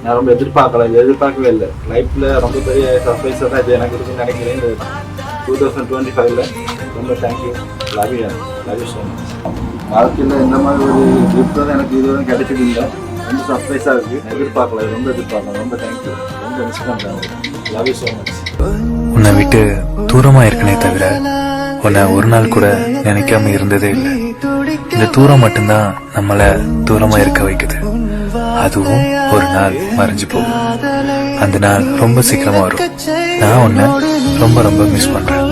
நான் ரொம்ப எதிர்பார்க்கல, இது எதிர்பார்க்கவே இல்லை. லைஃப்பில் ரொம்ப பெரிய சர்ப்ரைஸாக தான் இது எனக்கு இருக்குன்னு நினைக்கிறேன். இந்த 2025 ரொம்ப thank you. Love you so much. வாழ்க்கையில் இந்த மாதிரி ஒரு கிஃப்ட் வந்து எனக்கு இதுவரை கிடைச்சது இல்லை. ரொம்ப சர்ப்ரைஸாக இருக்குது. எதிர்பார்க்கல, ரொம்ப எதிர்பார்க்கல. ரொம்ப தேங்க்யூ. ரொம்ப மிஸ் பண்ணுறேன். Love you so much. உன்னை விட்டு தூரமாக இருக்கனே தவிர உன்னை ஒரு நாள் கூட நினைக்காம இருந்ததே இல்லை. இந்த தூரம் மட்டும்தான் நம்மளை தூரமாக இருக்க வைக்குது. அதுவும் ஒரு நாள் மறைஞ்சு போகும். அந்த நாள் ரொம்ப சீக்கிரமா வரும். நான் உன்னை ரொம்ப ரொம்ப மிஸ் பண்றேன்.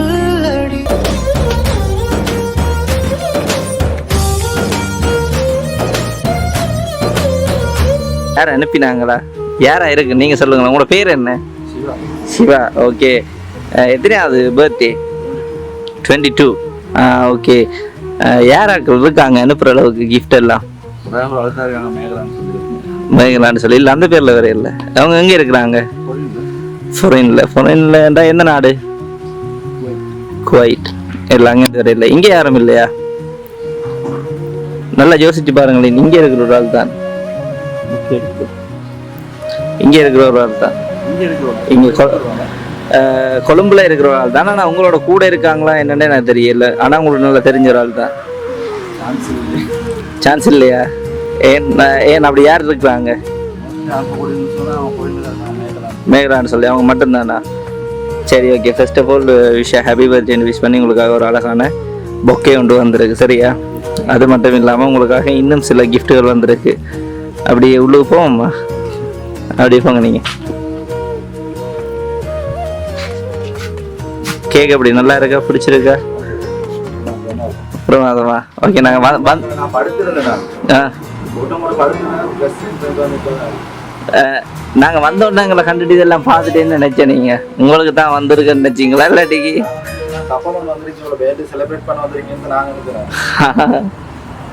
யார் அனுப்பினாங்களா? யாரா இருக்கு நீங்க சொல்லுங்களேன். உங்களோட பேர் என்ன? சிவா. ஓகே. எத்தனையாவது பர்த்டே? 22. ஓகே. யாராக்கள் இருக்காங்க அனுப்புற அளவுக்கு கிஃப்ட் எல்லாம்? மேகலான்னு சொல்லி இல்லை, அந்த பேர்ல வேற இல்லை. அவங்க எங்க இருக்கிறாங்க? ஃபாரின்ல எந்த நாடு? குவைட். இல்லை, அங்கே வேற இல்லை. இங்கே யாரும் இல்லையா? நல்லா யோசிச்சு பாருங்களேன். இங்கே இருக்கிற ஒரு ஆள் தான். இங்கே இருக்கிற ஒரு ஆள் தான். இங்கே கொழும்புல இருக்கிற ஒரு ஆள் தான். ஆனால் உங்களோட கூட இருக்காங்களா என்னன்னே எனக்கு தெரியல. ஆனால் உங்களுக்கு நல்லா தெரிஞ்ச ஒரு ஆள் தான். சான்ஸ் இல்லையா? ஏன் அப்படி யார் இருக்கிறாங்க? மேகலான்னு சொல்லி அவங்க மட்டும்தானா? சரி, okay. First of all happy பர்த்டேன்னு விஷ் பண்ணி உங்களுக்காக ஒரு அழகான பொக்கே கொண்டு வந்திருக்கு. சரியா? அது மட்டும் இல்லாமல் உங்களுக்காக இன்னும் சில கிஃப்ட்டுகள் வந்திருக்கு. அப்படியே உள்ளுக்கு போவோம்மா. அப்படியே போங்க நீங்கள். கேக் அப்படி நல்லா இருக்கா? பிடிச்சிருக்கா? பிரமாதமா? ஓகே. நாங்கள் நாங்கள் வந்தோடனே எங்களை கண்டுட்டு இதெல்லாம் பார்த்துட்டேன்னு நினைச்சேன். நீங்கள் உங்களுக்கு தான் வந்திருக்குன்னு நினச்சிங்களா இல்லாட்டிக்கு?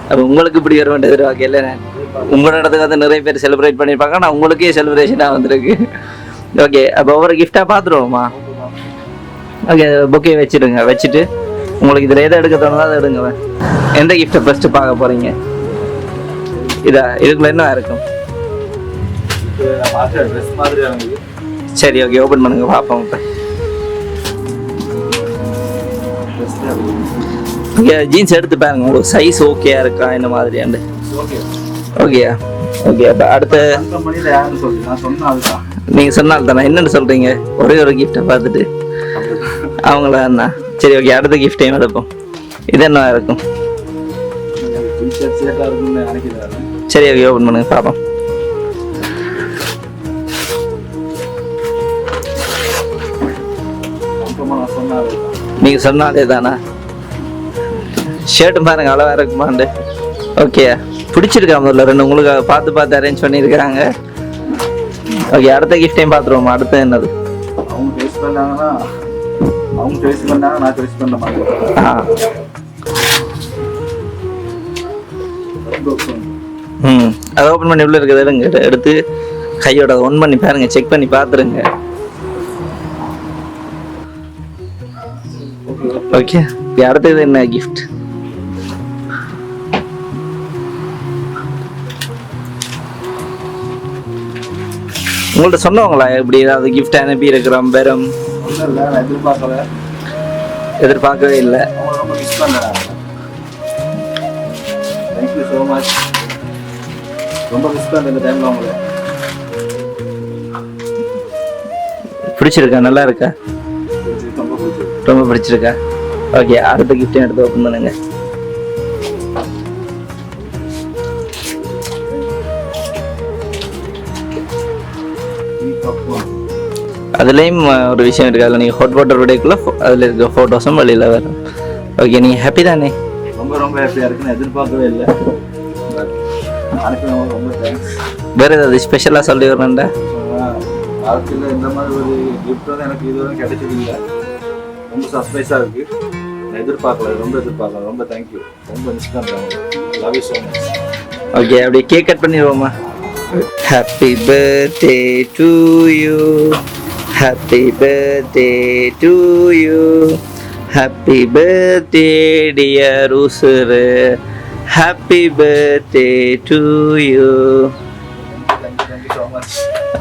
அப்போ உங்களுக்கு இப்படி வர வேண்டியது எதிர்பார்க்கல. உங்களோட இடத்துக்கு வந்து நிறைய பேர் செலிப்ரேட் பண்ணியிருப்பாங்க. ஆனால் உங்களுக்கே செலிப்ரேஷனாக வந்திருக்கு. ஓகே. அப்போ ஒவ்வொரு கிஃப்டாக பார்த்துருவோமா? ஓகே. பொக்கே வச்சுடுங்க. வச்சுட்டு உங்களுக்கு இதில் எதை எடுக்க தோணுதோ அதை எடுங்க. எந்த கிஃப்ட்டை ஃபர்ஸ்ட் பார்க்க போகிறீங்க? இதுக்குள்ள என்ன இருக்கும்? சரி, ஓகே. ஓப்பன் பண்ணுங்க பார்ப்போம். இப்போ ஜீன்ஸ் எடுத்து பாருங்க. உங்களுக்கு சைஸ் ஓகேயா இருக்கா இந்த மாதிரியாண்டு? ஓகேயா? ஓகே. அப்போ அடுத்த நீங்கள் சொன்னால் தானே என்னென்னு சொல்கிறீங்க? ஒரே ஒரு கிஃப்டை பார்த்துட்டு அவங்கள அண்ணா. சரி, ஓகே. அடுத்த கிஃப்டையும் எடுப்போம். இது என்ன இருக்கும்? சரி, ஓகே. ஓப்பன் பண்ணுங்க பார்ப்போம். நீங்கள் சொன்னாலே தானா? ஷர்ட்டும் பாருங்க அளவா இருக்குமாண்டு. ஓகே. பிடிச்சிருக்கா? முதல்ல ரெண்டு உங்களுக்கு பார்த்து அரேஞ்ச் பண்ணியிருக்கிறாங்க. ஓகே. அடுத்த கிஃப்டையும் பார்த்துருவோமா? அடுத்த என்னது? அவங்க டேஸ்ட் பண்ணாங்கன்னா நான் டேஸ்ட் பண்ண மாட்டேன். அதை ஓப்பன் பண்ணி உள்ள இருக்கிறது எடுங்க. எடுத்து கையோட ஒன் பண்ணி பாருங்க. செக் பண்ணி பார்த்துருங்க. ஓகே. அடுத்தது என்ன கிஃப்ட்? உங்கள்ட்ட சொன்னவங்களா இப்படி ஏதாவது கிஃப்ட் அனுப்பி இருக்கிறோம்? பெரும் எதிர்பார்க்கவே இல்லை. பிடிச்சிருக்கா? நல்லா இருக்கா? ரொம்ப பிடிச்சிருக்கா? ஓகே. அடுத்த கிஃப்ட் எடுத்து ஓப்பன் பண்ணுங்க. அதுலேயும் ஒரு விஷயம் இருக்கு. அதில் நீங்கள் ஹாட் வாட்டர் விடைக்குள்ள அதில் இருக்க ஃபோட்டோஸும் வெளியில் வரும். ஓகே. நீங்கள் ஹாப்பி தானே? ரொம்ப ஹாப்பியாக இருக்குன்னு எதிர்பார்க்கவே இல்லை. ரொம்ப தேங்க்ஸ். வேறு ஏதாவது ஸ்பெஷலாக சொல்லி வரணுண்டா? வாழ்க்கையில் இந்த மாதிரி ஒரு கிஃப்ட் வந்து எனக்கு இதுவரை கிடைச்சது இல்லை. ரொம்ப சர்ப்ரைஸாக இருக்குது. நான் எதிர்பார்க்கல, ரொம்ப எதிர்பார்க்கல. ரொம்ப தேங்க்யூ. ரொம்ப மிஸ் பண்ணுறேன். Love you so much. Okay. அப்படியே கேக் கட் பண்ணிடுவோமா? Happy birthday to you. Happy birthday to you. Happy birthday dear உசுரு. Happy birthday to you. Thank you so much.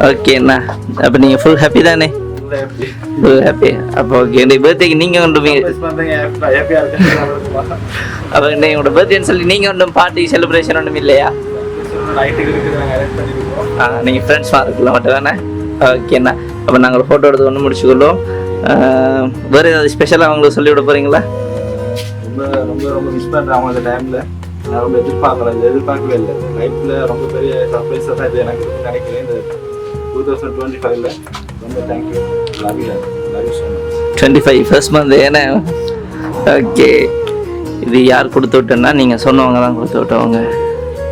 ஓகேண்ணா அப்போ நீங்கள் ஃபுல் ஹாப்பி தானே? Full happy. அப்போ ஓகே இந்த பர்த்டேக்கு நீங்கள் கொண்டு ஹாப்பியாக இருக்கேன். அப்போ உங்களோட பர்த்டேன்னு சொல்லி நீங்கள் ஒன்றும் பார்ட்டி செலிப்ரேஷன் ஒன்றும் இல்லையா? நைட்டுக்கு இருக்குது நாங்கள் அரேஞ்ச் பண்ணியிருக்கோம். நீங்கள் ஃப்ரெண்ட்ஸ் இருக்கலாம் மட்டும் தானே? ஓகேண்ணா அப்போ நாங்கள் ஒரு ஃபோட்டோ எடுத்து ஒன்று முடிச்சுக்கொள்வோம். வேறு ஏதாவது ஸ்பெஷலாக அவங்களுக்கு சொல்லிவிட போகிறீங்களா? ரொம்ப ரொம்ப ரொம்ப மிஸ் பண்ணுறேன் அவங்க அந்த டைமில். நான் ரொம்ப எதிர்பார்க்கவே இல்லை. லைஃப்பில் ரொம்ப பெரிய சர்ப்ரைஸாக தான் இது எனக்கு இருக்குன்னு நினைக்கிறேன். இந்த 2025 ரொம்ப thank you. Love you so much. 25 first month ஏன்னா ஓகே. இது யார் கொடுத்து விட்டோன்னா நீங்கள் சொன்னவங்க தான் கொடுத்து விட்டவங்க,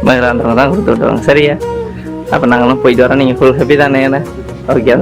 மகிழான்றவங்க தான் கொடுத்து விட்டவங்க. சரியா? அப்போ நாங்களும் போயிட்டு வரோம். நீங்கள் ஃபுல் ஹாப்பி தானே? ஓகே.